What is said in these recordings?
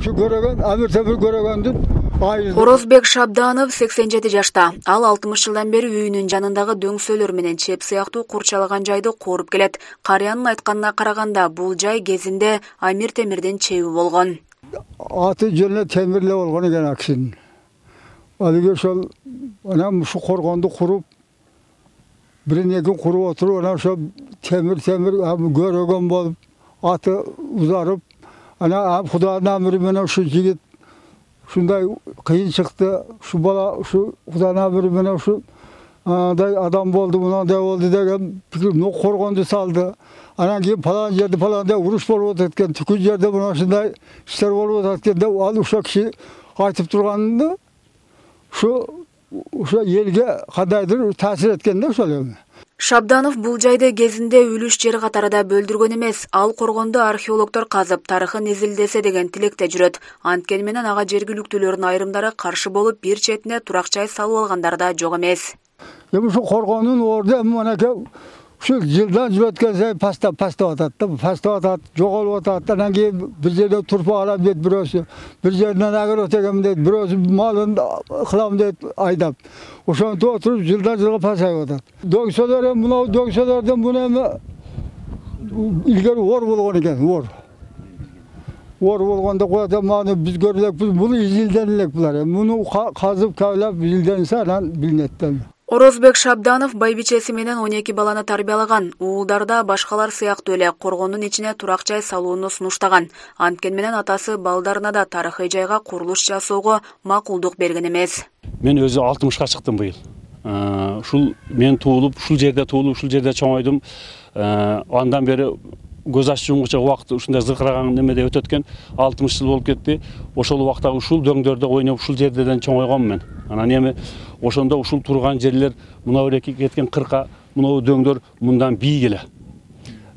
Şu göregen, Amir Temir göregендин айызы. Орозбек Шабданов 87 жашта. Ал 60 жылдан бери үйүнүн жанындагы дөңсөлөр менен чеп сыяктуу курчалаган жайды коруп келет. Карыянын айтканына караганда, бул жай кезинде Амир Темирдин чеби болгон. Аты жөнү Темирле болгон экен аксинин. Алыгы ошол анан ушу коргонду куруп, бирин-экин куруп отуруп, анан ошо темир көрөгөн болуп, аты узарып, анан Кудайдын амыры менен ушу жигит ушундай кыйын чыкты, ушу бала ушу Кудайдын амыры менен ушу адам болду, мындай болду деген пикир коргонду салды. Анан кийин палан жерде паланда уруш болуп атат экен, түкү жерде мына ушундай иштер болуп атат экен деп ал ошо киши айтып турганды ошо элге кандайдыр таасир эткен да ошол эми. Шабданов бул жайды кезинде үлүш жер катарында бөлдүргөн эмес, ал коргонду археологдор казып, тарыхын изилдесе деген тилекте жүрөт. Анткени менен ага жергиликтүүлөрдүн айрымдары каршы болуп, бир четине турак жай салып алгандар да жок эмес. Эми ушу коргондун орду мынакей ушу жылдан жыл өткөн сайын пастап атат да, пастап атат, жоголуп атат. Анан кийин бир жерде турпа алам дейт бирөөсү, бир жерден агыр өтөгөм дейт, бирөөсү малын кылам дейт айдап. Ошентип отуруп жылдан жылга пасайып атат. Дөңсөлөр эми мына дөңсөлөрдөн буну эми илгери ор болгон экен, ор. Ор болгондо коет маны биз көрүп элек, бул изилден элек булар. Муну казып кавлап изилденсе анан билинет да. Орозбек Шабданов байбичеси менен 12 баланы тарбиялаган. Уулдарда башкалар сыяктуу эле коргондун ичине турак жай салууну сунуштаган. Анткени менен атасы балдарына да тарыхый жайга курулуш жасоого макулдук берген эмес. Мен өзү 60га чыктым быйыл. Ушул мен туулуп, ушул жерде чоңойдум. Андан бери көз ачуунча убакыт ушундай зыркыраган немеде өтөт экен. 60 жыл болуп кетти. Ошол убакта ушул дөңдөрдө ойноп, ушул жерден чоңойгом мен. Анан эми ошондо ушул турган жерлер мына бир кеткен кырка, мына дөңдөр мындан бийик эле.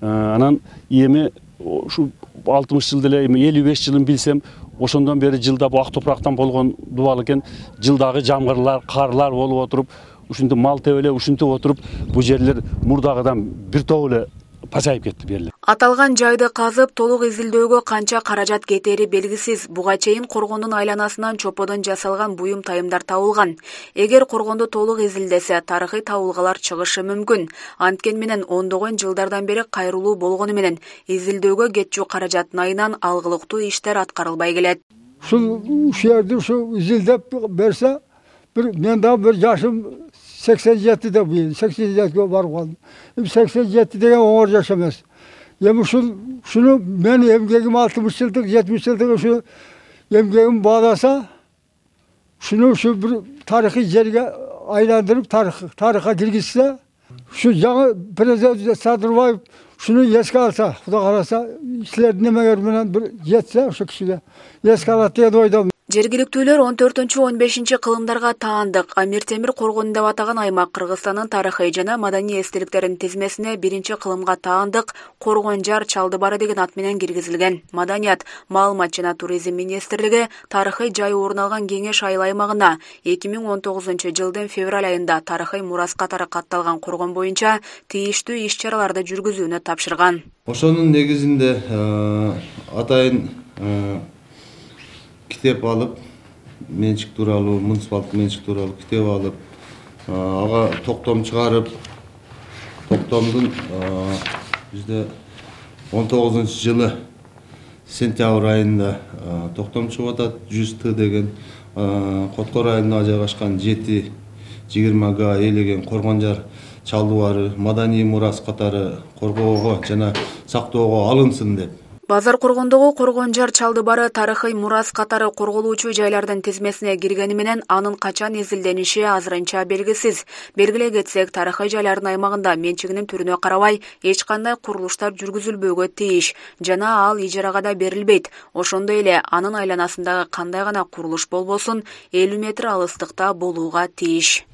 Анан эми ушу 60 жыл деле 55 жылын билсем, ошондон бери жылда бу ак топурактан болгон дубал экен, жылдагы жамгырлар, карлар болуп отуруп, ушинтип мал теб эле ушинтип отуруп, бу жерлер мурдагыдан бир топ эле пасайып кетти берле. Аталган жайды казып, толук изилдөөгө канча каражат кетери белгисиз. Буга чейин коргондун айланасынан чоподон жасалган буюм тайымдар табылган. Эгер коргонду толук изилдесе, тарыхый табылгалар чыгышы мүмкүн. Анткени менен ондогон жылдардан бери кайрылуу болгону менен изилдөөгө кетчү каражаттын айынан алгылыктуу иштер аткарылбай келет. Ушул жерди ушу изилдеп берсе, мен да бир жашым 87'de bu yıl. 87'de var kaldım. 87 деген оңор жаш эмес. Эми шуну мен эмгегим 60 жылдык, 70 жылдык ушу эмгегим бааласа, шуну бир тарыхый жерге айландырып, тарыхка киргизсе, şu жаңы президент Садырбаев şunu еске алса, Кудай караса, işler немелер менен бир жетсе, ошо кишиге еске алат деп ойдом. Жергиликтүүлөр 14-15 кылымдарга таандык. Амир Темир коргону деп атаган аймак Кыргызстандын тарыхый жана маданий эстеликтеринин тизмесине 1-кылымга таандык Коргонжар Чалдыбары деген ат менен киргизилген. Маданият, маалымат жана туризм министрлиги тарыхый жай орун алган Кеңеш айыл аймагына 2019 жылдын февраль айында тарыхый мурас катары катталган коргон боюнча тийиштүү иш-чараларды жүргүзүүнү тапшырган. Ошонун негизинде атайын китеп алып, менчик тууралуу, муниципалдык менчик тууралуу китеп алып, ага токтом чыгарып, токтомдун бизде 19-жылы сентябрь айында токтом чыгып атат, 100Т деген Коткор районуна жайгашкан 7-20 га ээлеген Коргонжар Чалдыбары маданий мурас катары коргоого жана сактоого алынсын деп. Базар коргондогу Коргонжар Чалдыбары тарыхый мурас катары корголуучу жайлардын тизмесине киргени менен анын качан изилдениши азырынча белгисиз. Белгилей кетсек, тарыхый жайлардын аймагында менчигинин түрүнө карабай эч кандай курулуштар жүргүзүлбөөгө тийиш жана ал ижарага да берилбейт. Ошондой эле анын айланасындагы кандай гана курулуш болбосун 50 метр алыстыкта болууга тийиш.